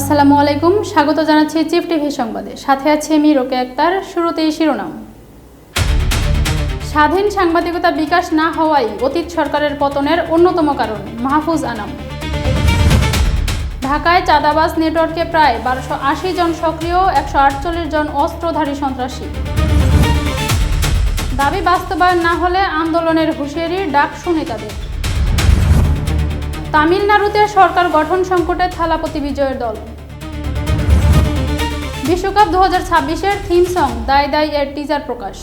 আসসালামু আলাইকুম, স্বাগত জানাচ্ছি চিফ টিভি সংবাদে। সাথে আছি আমি রোকেয়া আক্তার। শুরুতেই শিরোনাম। স্বাধীন সাংবাদিকতা বিকাশ না হওয়াই অতীত সরকারের পতনের অন্যতম কারণ, মাহফুজ আনাম। ঢাকায় চাঁদাবাজ নেটওয়ার্কে প্রায় 1280 জন সক্রিয়, 148 জন অস্ত্রধারী সন্ত্রাসী। দাবি বাস্তবায়ন না হলে আন্দোলনের হুঁশিয়ারি ডাকসু নেতাদের। তামিলনাড়ুতে সরকার গঠন সংকটে থালাপতি বিজয়ের দল। বিশ্বকাপ 2026-এর থিম সং দায় দায় এর টিজার প্রকাশ।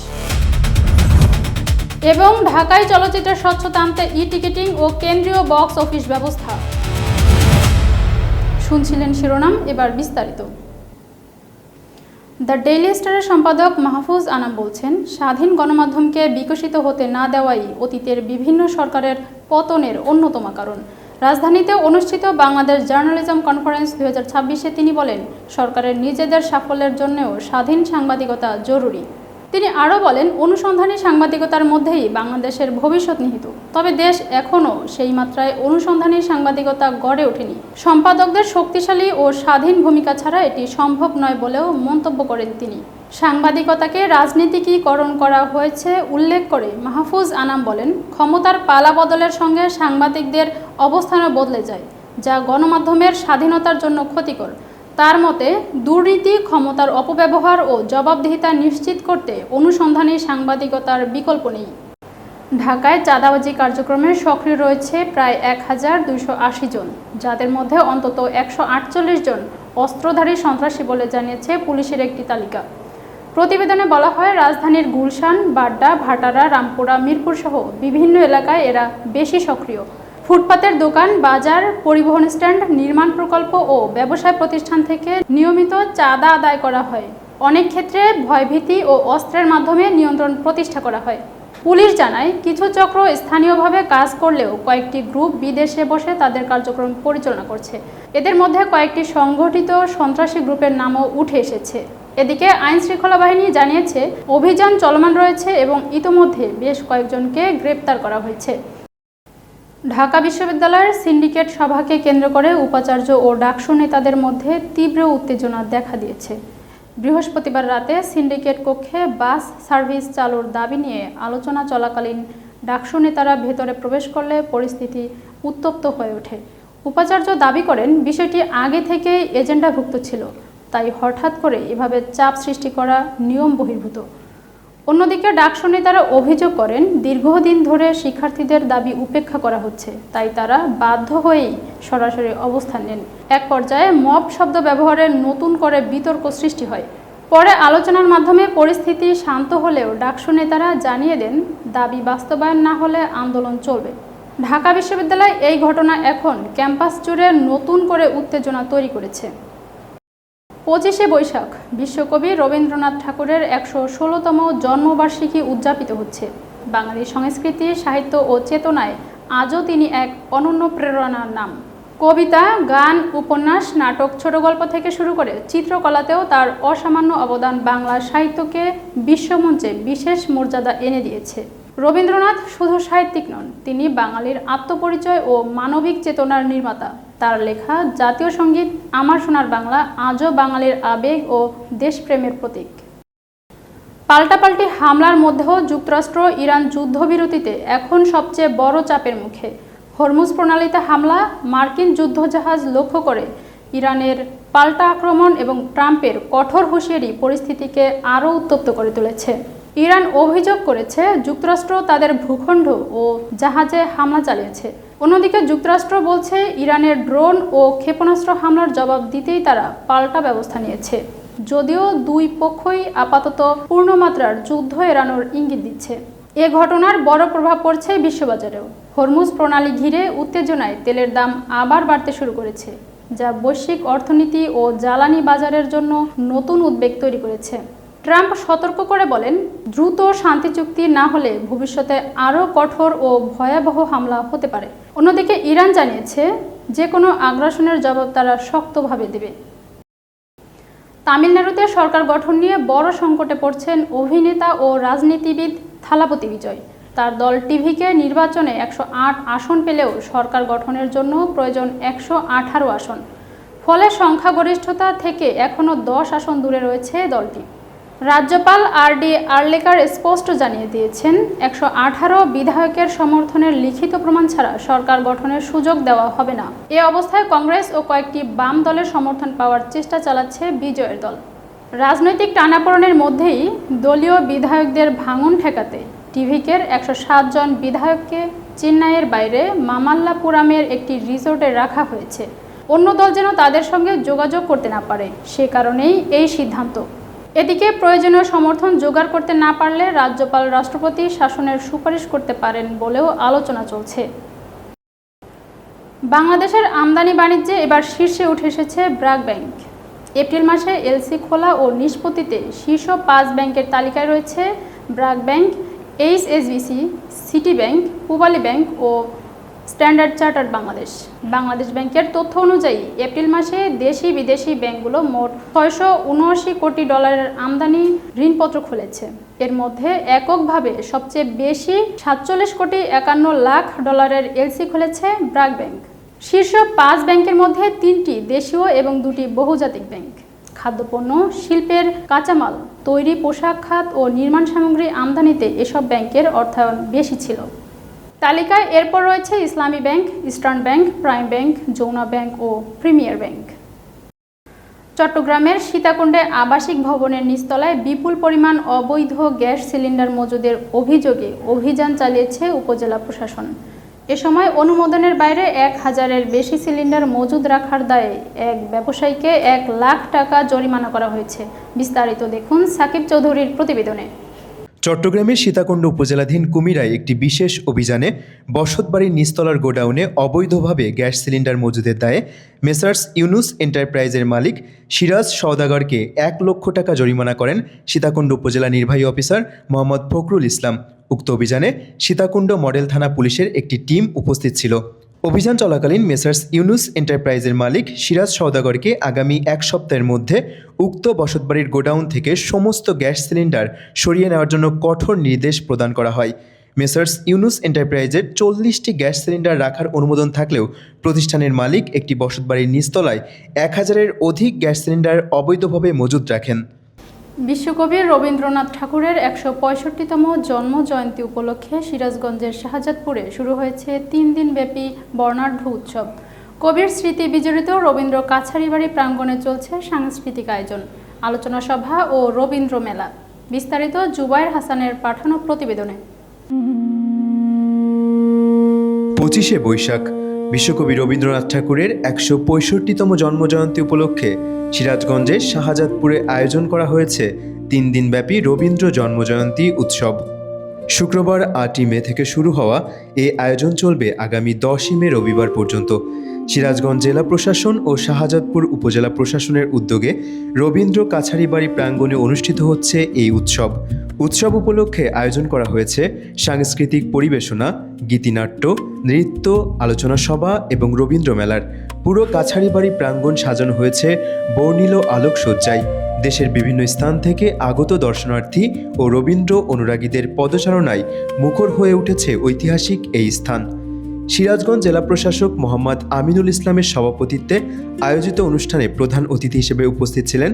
এবং ঢাকায় চলচ্চিত্রের স্বচ্ছতা আনতে ই-টিকিটিং ও কেন্দ্রীয় বক্স অফিস ব্যবস্থা। শুনছিলেন শিরোনাম, এবার বিস্তারিত। দ্য ডেইলি স্টারের সম্পাদক মাহফুজ আনাম বলছেন, স্বাধীন গণমাধ্যমকে বিকশিত হতে না দেওয়াই অতীতের বিভিন্ন সরকারের পতনের অন্যতম কারণ। রাজধানীতে অনুষ্ঠিত বাংলাদেশ জার্নালিজম কনফারেন্স 2026-এ তিনি বলেন, সরকারের নিজেদের সাফল্যের জন্যও স্বাধীন সাংবাদিকতা জরুরি। তিনি আরও বলেন, অনুসন্ধানী সাংবাদিকতার মধ্যেই বাংলাদেশের ভবিষ্যৎ নিহিত। তবে দেশ এখনও সেই মাত্রায় অনুসন্ধানী সাংবাদিকতা গড়ে ওঠেনি। সম্পাদকদের শক্তিশালী ও স্বাধীন ভূমিকা ছাড়া এটি সম্ভব নয় বলেও মন্তব্য করেন তিনি। সাংবাদিকতাকে রাজনীতিকীকরণ করা হয়েছে উল্লেখ করে মাহফুজ আনাম বলেন, ক্ষমতার পালা বদলের সঙ্গে সাংবাদিকদের অবস্থানও বদলে যায়, যা গণমাধ্যমের স্বাধীনতার জন্য ক্ষতিকর। তার মতে, দুর্নীতি, ক্ষমতার অপব্যবহার ও জবাবদিহিতা নিশ্চিত করতে অনুসন্ধানী সাংবাদিকতার বিকল্প নেই। ঢাকায় চাঁদাবাজি কার্যক্রমে সক্রিয় রয়েছে প্রায় 1280 জন, যাদের মধ্যে অন্তত 148 জন অস্ত্রধারী সন্ত্রাসী বলে জানিয়েছে পুলিশের একটি তালিকা। প্রতিবেদনে বলা হয়, রাজধানীর গুলশান, বাড্ডা, ভাটারা, রামপুরা, মিরপুর সহ বিভিন্ন এলাকায় এরা বেশি সক্রিয়। ফুটপাতের দোকান, বাজার, পরিবহন স্ট্যান্ড, নির্মাণ প্রকল্প ও ব্যবসায় প্রতিষ্ঠান থেকে নিয়মিত চাঁদা আদায় করা হয়। অনেক ক্ষেত্রে ভয়ভীতি ও অস্ত্রের মাধ্যমে নিয়ন্ত্রণ প্রতিষ্ঠা করা হয়। পুলিশ জানায়, কিছু চক্র স্থানীয়ভাবে কাজ করলেও কয়েকটি গ্রুপ বিদেশে বসে তাদের কার্যক্রম পরিচালনা করছে। এদের মধ্যে কয়েকটি সংগঠিত সন্ত্রাসী গ্রুপের নামও উঠে এসেছে। এদিকে আইনশৃঙ্খলা বাহিনী জানিয়েছে, অভিযান চলমান রয়েছে এবং ইতোমধ্যে বেশ কয়েকজনকে গ্রেপ্তার করা হয়েছে। ঢাকা বিশ্ববিদ্যালয়ের সিন্ডিকেট সভাকে কেন্দ্র করে উপাচার্য ও ডাকসু নেতাদের মধ্যে তীব্র উত্তেজনা দেখা দিয়েছে। বৃহস্পতিবার রাতে সিন্ডিকেট কক্ষে বাস সার্ভিস চালুর দাবি নিয়ে আলোচনা চলাকালীন ডাকসু নেতারা ভেতরে প্রবেশ করলে পরিস্থিতি উত্তপ্ত হয়ে ওঠে। উপাচার্য দাবি করেন, বিষয়টি আগে থেকেই এজেন্ডাভুক্ত ছিল, তাই হঠাৎ করে এভাবে চাপ সৃষ্টি করা নিয়ম বহির্ভূত। অন্যদিকে ডাকসু নেতারা অভিযোগ করেন, দীর্ঘদিন ধরে শিক্ষার্থীদের দাবি উপেক্ষা করা হচ্ছে, তাই তারা বাধ্য হয়েই সরাসরি অবস্থান নেন। এক পর্যায়ে মব শব্দ ব্যবহারের নতুন করে বিতর্ক সৃষ্টি হয়। পরে আলোচনার মাধ্যমে পরিস্থিতি শান্ত হলেও ডাকসু নেতারা জানিয়ে দেন, দাবি বাস্তবায়ন না হলে আন্দোলন চলবে। ঢাকা বিশ্ববিদ্যালয়ে এই ঘটনা এখন ক্যাম্পাস জুড়ে নতুন করে উত্তেজনা তৈরি করেছে। 25শে বৈশাখ বিশ্বকবি রবীন্দ্রনাথ ঠাকুরের 116তম জন্মবার্ষিকী উদযাপিত হচ্ছে। বাঙালি সংস্কৃতি, সাহিত্য ও চেতনায় আজও তিনি এক অনন্য প্রেরণার নাম। কবিতা, গান, উপন্যাস, নাটক, ছোট গল্প থেকে শুরু করে চিত্রকলাতেও তার অসামান্য অবদান বাংলা সাহিত্যকে বিশ্বমঞ্চে বিশেষ মর্যাদা এনে দিয়েছে। রবীন্দ্রনাথ শুধু সাহিত্যিক নন, তিনি বাঙালির আত্মপরিচয় ও মানবিক চেতনার নির্মাতা। তার লেখা জাতীয় সঙ্গীত আমার সোনার বাংলা আজও বাঙালির আবেগ ও দেশপ্রেমের প্রতীক। পাল্টাপাল্টি হামলার মধ্যেও যুক্তরাষ্ট্র ইরান যুদ্ধবিরতিতে এখন সবচেয়ে বড় চাপের মুখে। হরমুজ প্রণালীতে হামলা, মার্কিন যুদ্ধজাহাজ লক্ষ্য করে ইরানের পাল্টা আক্রমণ এবং ট্রাম্পের কঠোর হুঁশিয়ারি পরিস্থিতিকে আরও উত্তপ্ত করে তুলেছে। ইরান অভিযোগ করেছে, যুক্তরাষ্ট্র তাদের ভূখণ্ড ও জাহাজে হামলা চালিয়েছে। অন্যদিকে যুক্তরাষ্ট্র বলছে, ইরানের ড্রোন ও ক্ষেপণাস্ত্র হামলার জবাব দিতেই তারা পাল্টা ব্যবস্থা নিয়েছে। যদিও দুই পক্ষই আপাতত পূর্ণমাত্রার যুদ্ধ এড়ানোর ইঙ্গিত দিচ্ছে। এ ঘটনার বড় প্রভাব পড়ছে বিশ্ববাজারেও। হরমুজ প্রণালী ঘিরে উত্তেজনায় তেলের দাম আবার বাড়তে শুরু করেছে, যা বৈশ্বিক অর্থনীতি ও জ্বালানি বাজারের জন্য নতুন উদ্বেগ তৈরি করেছে। ট্রাম্প সতর্ক করে বলেন, দ্রুত শান্তি চুক্তি না হলে ভবিষ্যতে আরও কঠোর ও ভয়াবহ হামলা হতে পারে। অন্যদিকে ইরান জানিয়েছে, যে কোনো আগ্রাসনের জবাব তারা শক্তভাবে দেবে। তামিলনাড়ুতে সরকার গঠন নিয়ে বড় সংকটে পড়ছেন অভিনেতা ও রাজনীতিবিদ থালাপতি বিজয়। তার দল টিভিকে নির্বাচনে 108 আসন পেলেও সরকার গঠনের জন্য প্রয়োজন 118 আসন। ফলে সংখ্যাগরিষ্ঠতা থেকে এখনও 10 আসন দূরে রয়েছে দলটি। রাজ্যপাল আর.ডি. আর্লেকার স্পষ্ট জানিয়ে দিয়েছেন, 118 বিধায়কের সমর্থনের লিখিত প্রমাণ ছাড়া সরকার গঠনের সুযোগ দেওয়া হবে না। এ অবস্থায় কংগ্রেস ও কয়েকটি বাম দলের সমর্থন পাওয়ার চেষ্টা চালাচ্ছে বিজয়ের দল। রাজনৈতিক টানাপোড়েনের মধ্যেই দলীয় বিধায়কদের ভাঙন ঠেকাতে টিভিকের 107 জন বিধায়ককে চেন্নাইয়ের বাইরে মামাল্লাপুরামের একটি রিসোর্টে রাখা হয়েছে। অন্য দল যেন তাদের সঙ্গে যোগাযোগ করতে না পারে, সে কারণেই এই সিদ্ধান্ত। এদিকে প্রয়োজনীয় সমর্থন জোগাড় করতে না পারলে রাজ্যপাল রাষ্ট্রপতি শাসনের সুপারিশ করতে পারেন বলেও আলোচনা চলছে। বাংলাদেশের আমদানি বাণিজ্যে এবার শীর্ষে উঠে এসেছে ব্র্যাক ব্যাংক। এপ্রিল মাসে এলসি খোলা ও নিষ্পত্তিতে শীর্ষ 5 ব্যাংকের তালিকায় রয়েছে BRAC Bank, HSBC, City Bank, Pubali Bank ও স্ট্যান্ডার্ড চার্টার্ড বাংলাদেশ। বাংলাদেশ ব্যাংকের তথ্য অনুযায়ী এপ্রিল মাসে দেশি বিদেশি ব্যাংকগুলো মোট $679 কোটি আমদানি ঋণপত্র খুলেছে। এর মধ্যে এককভাবে সবচেয়ে বেশি $47 কোটি 51 লাখ এলসি খুলেছে ব্র্যাক ব্যাংক। শীর্ষ 5 ব্যাংকের মধ্যে 3টি দেশীয় এবং 2টি বহুজাতিক ব্যাংক। খাদ্যপণ্য, শিল্পের কাঁচামাল, তৈরি পোশাক খাত ও নির্মাণ সামগ্রী আমদানিতে এসব ব্যাংকের অর্থায়ন বেশি ছিল। তালিকায় এরপর রয়েছে Islami Bank, Eastern Bank, Prime Bank, Jamuna Bank ও প্রিমিয়ার ব্যাংক। চট্টগ্রামের সীতাকুণ্ডে আবাসিক ভবনের নিচতলায় বিপুল পরিমাণ অবৈধ গ্যাস সিলিন্ডার মজুদের অভিযোগে অভিযান চালিয়েছে উপজেলা প্রশাসন। এ সময় অনুমোদনের বাইরে 1000-এর বেশি সিলিন্ডার মজুদ রাখার দায়ে এক ব্যবসায়ীকে 1 লাখ টাকা জরিমানা করা হয়েছে। বিস্তারিত দেখুন সাকিব চৌধুরীর প্রতিবেদনে। চট্টগ্রামের সীতাকুণ্ড উপজেলাধীন কুমিরায় একটি বিশেষ অভিযানে বসতবাড়ির নিচতলার গোডাউনে অবৈধভাবে গ্যাস সিলিন্ডার মজুদের দায়ে মেসার্স ইউনুস এন্টারপ্রাইজের মালিক সিরাজ সওদাগরকে 1 লক্ষ টাকা জরিমানা করেন সীতাকুণ্ড উপজেলা নির্বাহী অফিসার মোহাম্মদ ফখরুল ইসলাম। উক্ত অভিযানে সীতাকুণ্ড মডেল থানা পুলিশের একটি টিম উপস্থিত ছিল। অভিযান চলাকালীন মেসার্স ইউনুস এন্টারপ্রাইজের মালিক সিরাজ সওদাগরকে আগামী 1 সপ্তাহের মধ্যে উক্ত বসতবাড়ির গোডাউন থেকে সমস্ত গ্যাস সিলিন্ডার সরিয়ে নেওয়ার জন্য কঠোর নির্দেশ প্রদান করা হয়। মেসার্স ইউনুস এন্টারপ্রাইজের 40টি গ্যাস সিলিন্ডার রাখার অনুমোদন থাকলেও প্রতিষ্ঠানের মালিক একটি বসতবাড়ির নিচতলায় 1000-এর অধিক গ্যাস সিলিন্ডার অবৈধভাবে মজুদ রাখেন। বিশ্বকবি রবীন্দ্রনাথ ঠাকুরের 165তম জন্ম জয়ন্তী উপলক্ষে সিরাজগঞ্জের শাহজাদপুরে শুরু হয়েছে 3 দিনব্যাপী বর্ণাঢ্য উৎসব। কবির স্মৃতি বিজড়িত রবীন্দ্র কাছারিবাড়ি প্রাঙ্গণে চলছে সাংস্কৃতিক আয়োজন, আলোচনা সভা ও রবীন্দ্র মেলা। বিস্তারিত জুবায়ের হাসানের পাঠানো প্রতিবেদনে। 25শে বৈশাখ বিশ্বকবি রবীন্দ্রনাথ ঠাকুরের 165তম জন্মজয়ন্তী উপলক্ষে সিরাজগঞ্জের শাহজাদপুরে আয়োজন করা হয়েছে 3 দিনব্যাপী রবীন্দ্র জন্মজয়ন্তী উৎসব। শুক্রবার 8ই মে থেকে শুরু হওয়া এই আয়োজন চলবে আগামী 10ই মে রবিবার পর্যন্ত। সিরাজগঞ্জ জেলা প্রশাসন ও শাহজাদপুর উপজেলা প্রশাসনের উদ্যোগে রবীন্দ্র কাছারিবাড়ি প্রাঙ্গণে অনুষ্ঠিত হচ্ছে এই উৎসব। উৎসব উপলক্ষে আয়োজন করা হয়েছে সাংস্কৃতিক পরিবেশনা, গীতিনাট্য, নৃত্য, আলোচনা সভা এবং রবীন্দ্র মেলার। পুরো কাছারিবাড়ি প্রাঙ্গণ সাজানো হয়েছে বর্ণিল আলোকসজ্জায়। দেশের বিভিন্ন স্থান থেকে আগত দর্শনার্থী ও রবীন্দ্র অনুরাগীদের পদচারণায় মুখর হয়ে উঠেছে ঐতিহাসিক এই স্থান। সিরাজগঞ্জ জেলা প্রশাসক মোহাম্মদ আমিনুল ইসলামের সভাপতিত্বে আয়োজিত অনুষ্ঠানে প্রধান অতিথি হিসেবে উপস্থিত ছিলেন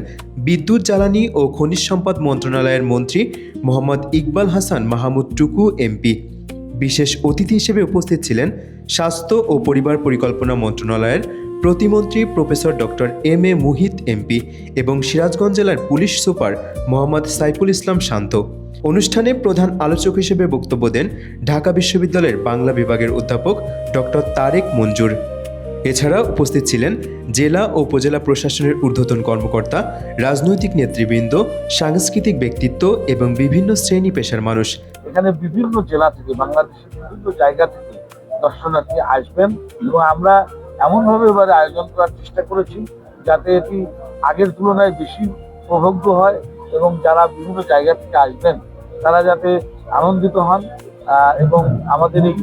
বিদ্যুৎ, জ্বালানি ও খনিজ সম্পদ মন্ত্রণালয়ের মন্ত্রী মোহাম্মদ ইকবাল হাসান মাহমুদ টুকু এমপি। বিশেষ অতিথি হিসেবে উপস্থিত ছিলেন স্বাস্থ্য ও পরিবার পরিকল্পনা মন্ত্রণালয়ের প্রতিমন্ত্রী professor doctor M A. Muhit MP এবং সিরাজগঞ্জ জেলার পুলিশ সুপার মোহাম্মদ সাইফুল ইসলাম শান্ত। অনুষ্ঠানে প্রধান আলোচক হিসেবে বক্তব্য দেন ঢাকা বিশ্ববিদ্যালয়ের বাংলা বিভাগের অধ্যাপক ডক্টর তারেক মঞ্জুর। এছাড়া উপস্থিত ছিলেন জেলা ও উপজেলা প্রশাসনের ঊর্ধ্বতন কর্মকর্তা, রাজনৈতিক নেতৃবৃন্দ, সাংস্কৃতিক ব্যক্তিত্ব এবং বিভিন্ন শ্রেণী পেশার মানুষ। এখানে বিভিন্ন জেলা থেকে, বাংলাদেশের বিভিন্ন জায়গা থেকে দর্শনার্থী আসবেন এবং আমরা এমনভাবে এবারে আয়োজন করার চেষ্টা করেছি যাতে এটি আগের তুলনায় বেশি উপভোগ্য হয় এবং যারা বিভিন্ন জায়গা থেকে আসবেন তারা যাতে আনন্দিত হন এবং আমাদের এই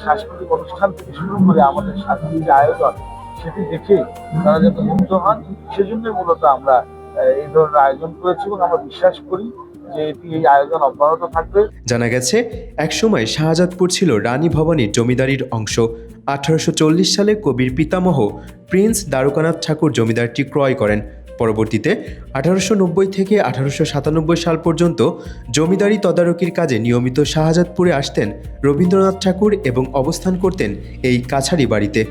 সাংস্কৃতিক অনুষ্ঠান থেকে শুরু করে আমাদের সাংস্কৃতিক আয়োজন সেটি দেখে তারা যাতে মুগ্ধ হন, সেজন্য মূলত আমরা এই ধরনের আয়োজন করেছি এবং আমরা বিশ্বাস করি যে এই আয়োজন অব্যাহত থাকবে। জানা গেছে একসময় শাহজাদপুর ছিল রানী ভবানীর জমিদারির অংশ। 1840 সালে কবির পিতামহ প্রিন্স দ্বারকানাথ ঠাকুর জমিদারটি ক্রয় করেন। পরবর্তীতে 1890 থেকে 1897 সাল পর্যন্ত জমিদারি তদারকির কাজে নিয়মিত শাহজাদপুরে আসতেন রবীন্দ্রনাথ ঠাকুর এবং অবস্থান করতেন এই কাছারি বাড়িতে।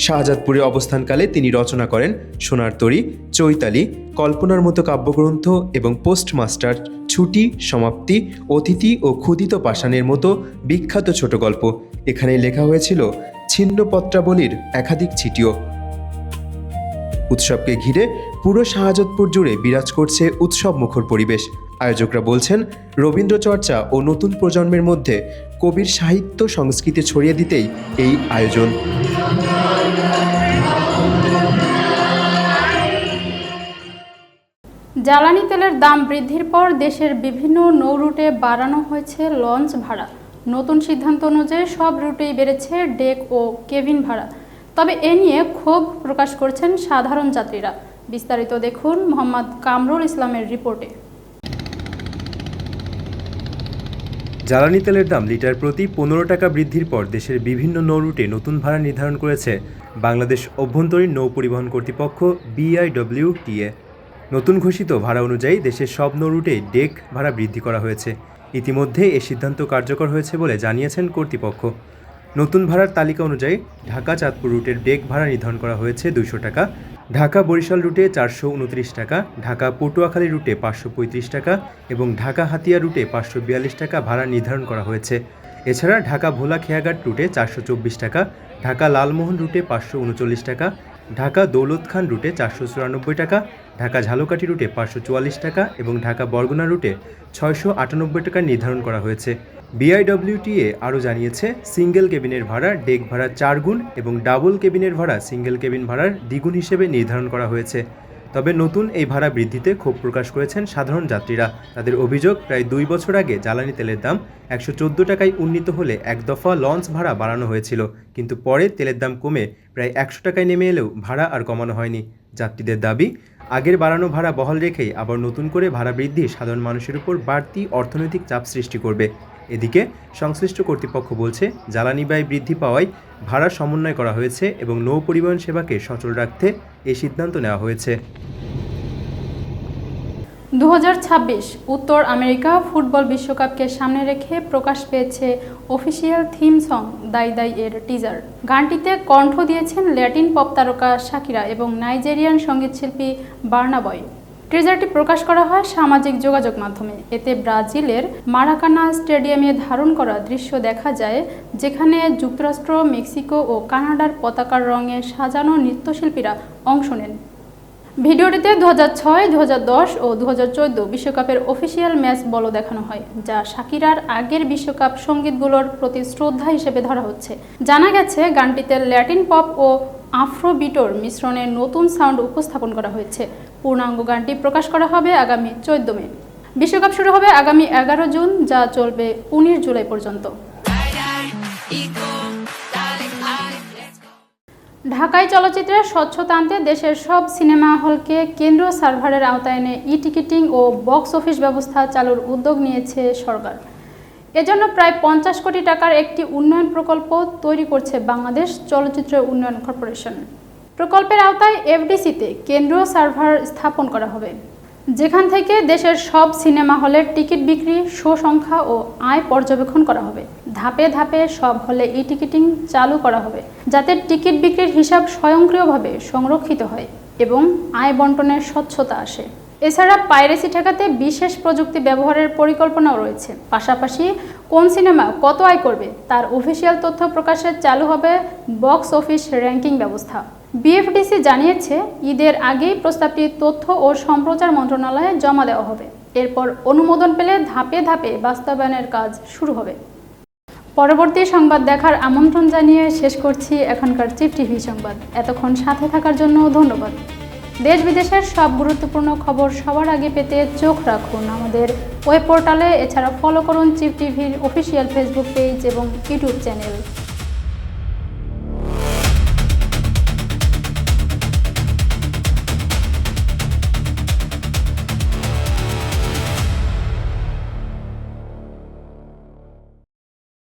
শাহজাদপুরে অবস্থানকালে তিনি রচনা করেন সোনার তরী, চৈতালি, কল্পনার মতো কাব্যগ্রন্থ এবং পোস্টমাস্টার, ছুটি, সমাপ্তি, অতিথি ও ক্ষুদিত পাষাণের মতো বিখ্যাত ছোট গল্প। এখানে লেখা হয়েছিল ছিন্ন পত্রাবলীর একাধিক চিঠিও। উৎসবকে ঘিরে পুরো শাহজাদপুর জুড়ে বিরাজ করছে উৎসবমুখর পরিবেশ। আয়োজকরা বলছেন রবীন্দ্র চর্চা ও নতুন প্রজন্মের মধ্যে কবির সাহিত্য সংস্কৃতি ছড়িয়ে দিতেই এই আয়োজন। জ্বালানি তেলের দাম বৃদ্ধির পর দেশের বিভিন্ন নৌ রুটে বাড়ানো হয়েছে লঞ্চ ভাড়া। নতুন সিদ্ধান্ত অনুযায়ী সব রুটেই বেড়েছে ডেক ও কেবিন ভাড়া। তবে এ নিয়ে ক্ষোভ প্রকাশ করছেন সাধারণ যাত্রীরা। বিস্তারিত দেখুন মোহাম্মদ কামরুল ইসলামের রিপোর্টে। জ্বালানি তেলের দাম লিটার প্রতি 15 টাকা বৃদ্ধির পর দেশের বিভিন্ন নৌ রুটে নতুন ভাড়া নির্ধারণ করেছে বাংলাদেশ অভ্যন্তরীণ নৌ পরিবহন কর্তৃপক্ষ BIWTA। নতুন ঘোষিত ভাড়া অনুযায়ী দেশের সব নৌ রুটে ডেক ভাড়া বৃদ্ধি করা হয়েছে। ইতিমধ্যে এ সিদ্ধান্ত কার্যকর হয়েছে বলে জানিয়েছেন কর্তৃপক্ষ। নতুন ভাড়ার তালিকা অনুযায়ী ঢাকা চাঁদপুর রুটের ডেক ভাড়া নির্ধারণ করা হয়েছে 200 টাকা, ঢাকা বরিশাল রুটে 429 টাকা, ঢাকা পটুয়াখালী রুটে 535 টাকা এবং ঢাকা হাতিয়া রুটে 542 টাকা ভাড়া নির্ধারণ করা হয়েছে। এছাড়া ঢাকা ভোলা খেয়াঘাট রুটে 424 টাকা, ঢাকা লালমোহন রুটে 539 টাকা, ঢাকা দৌলত খান রুটে 494 টাকা, ঢাকা ঝালকাঠি রুটে 544 টাকা এবং ঢাকা বরগুনা রুটে 698 টাকা নির্ধারণ করা হয়েছে। BIWTA আরও জানিয়েছে সিঙ্গেল কেবিনের ভাড়া ডেক ভাড়া 4 গুণ এবং ডাবল কেবিনের ভাড়া সিঙ্গেল কেবিন ভাড়ার দ্বিগুণ হিসেবে নির্ধারণ করা হয়েছে। তবে নতুন এই ভাড়া বৃদ্ধিতে ক্ষোভ প্রকাশ করেছেন সাধারণ যাত্রীরা। তাদের অভিযোগ, প্রায় 2 বছর আগে জ্বালানি তেলের দাম 114 টাকায় উন্নীত হলে এক দফা লঞ্চ ভাড়া বাড়ানো হয়েছিল, কিন্তু পরে তেলের দাম কমে প্রায় 100 টাকায় নেমে এলেও ভাড়া আর কমানো হয়নি। যাত্রীদের দাবি, আগের বাড়ানো ভাড়া বহাল রেখেই আবার নতুন করে ভাড়া বৃদ্ধি সাধারণ মানুষের উপর বাড়তি অর্থনৈতিক চাপ সৃষ্টি করবে। এদিকে সংশ্লিষ্ট কর্তৃপক্ষ বলছে জ্বালানি ব্যয় বৃদ্ধি পাওয়ায় ভাড়া সমন্বয় করা হয়েছে এবং নৌ পরিবহন সেবাকে সচল রাখতে এই সিদ্ধান্ত নেওয়া হয়েছে। 2026 উত্তর আমেরিকা ফুটবল বিশ্বকাপকে সামনে রেখে প্রকাশ পেয়েছে অফিসিয়াল থিম সং দাই দাই এর টিজার। গানটিতে কণ্ঠ দিয়েছেন ল্যাটিন পপ তারকা শাকিরা এবং নাইজেরিয়ান সঙ্গীতশিল্পী বার্না বয়। টিজারটি প্রকাশ করা হয় সামাজিক যোগাযোগ মাধ্যমে। এতে ব্রাজিলের মারাকানা স্টেডিয়ামে ধারণ করা দৃশ্য দেখা যায়, যেখানে যুক্তরাষ্ট্র, মেক্সিকো ও কানাডার পতাকার রঙে সাজানো নৃত্যশিল্পীরা অংশ নেন। ভিডিওটিতে 2006, 2010 ও 2014 বিশ্বকাপের অফিসিয়াল ম্যাচ বল দেখানো হয়, যা শাকিরার আগের বিশ্বকাপ সঙ্গীতগুলোর প্রতি শ্রদ্ধা হিসেবে ধরা হচ্ছে। জানা গেছে গানটিতে ল্যাটিন পপ ও আফ্রোবিটোর মিশ্রণে নতুন সাউন্ড উপস্থাপন করা হয়েছে। পূর্ণাঙ্গ গানটি প্রকাশ করা হবে আগামী 14 মে। বিশ্বকাপ শুরু হবে আগামী 11 জুন, যা চলবে 19 জুলাই পর্যন্ত। ঢাকায় চলচ্চিত্রের স্বচ্ছতা আনতে দেশের সব সিনেমা হলকে কেন্দ্রীয় সার্ভারের আওতায় এনে ই-টিকিটিং ও বক্স অফিস ব্যবস্থা চালুর উদ্যোগ নিয়েছে সরকার। এজন্য প্রায় 50 কোটি টাকার একটি উন্নয়ন প্রকল্প তৈরি করছে বাংলাদেশ চলচ্চিত্র উন্নয়ন কর্পোরেশন। প্রকল্পের আওতায় FDC-তে কেন্দ্রীয় সার্ভার স্থাপন করা হবে, যেখান থেকে দেশের সব সিনেমা হলের টিকিট বিক্রি, শো সংখ্যা ও আয় পর্যবেক্ষণ করা হবে। ধাপে ধাপে সব হলে ই-টিকিটিং চালু করা হবে, যাতে টিকিট বিক্রির হিসাব স্বয়ংক্রিয়ভাবে সংরক্ষিত হয় এবং আয় বন্টনের স্বচ্ছতা আসে। এছাড়া পাইরেসি ঠেকাতে বিশেষ প্রযুক্তি ব্যবহারের পরিকল্পনাও রয়েছে। পাশাপাশি কোন সিনেমা কত আয় করবে তার অফিসিয়াল তথ্য প্রকাশে চালু হবে বক্স অফিস র্যাঙ্কিং ব্যবস্থা। BFDC জানিয়েছে ঈদের আগেই প্রস্তাবটি তথ্য ও সম্প্রচার মন্ত্রণালয়ে জমা দেওয়া হবে। এরপর অনুমোদন পেলে ধাপে ধাপে বাস্তবায়নের কাজ শুরু হবে। পরবর্তী সংবাদ দেখার আমন্ত্রণ জানিয়ে শেষ করছি এখনকার চিপ টিভি সংবাদ। এতক্ষণ সাথে থাকার জন্য ধন্যবাদ। দেশ বিদেশের সব গুরুত্বপূর্ণ খবর সবার আগে পেতে চোখ রাখুন আমাদের ওয়েব পোর্টালে। এছাড়া ফলো করুন চিপ টিভির অফিসিয়াল ফেসবুক পেজ এবং ইউটিউব চ্যানেল।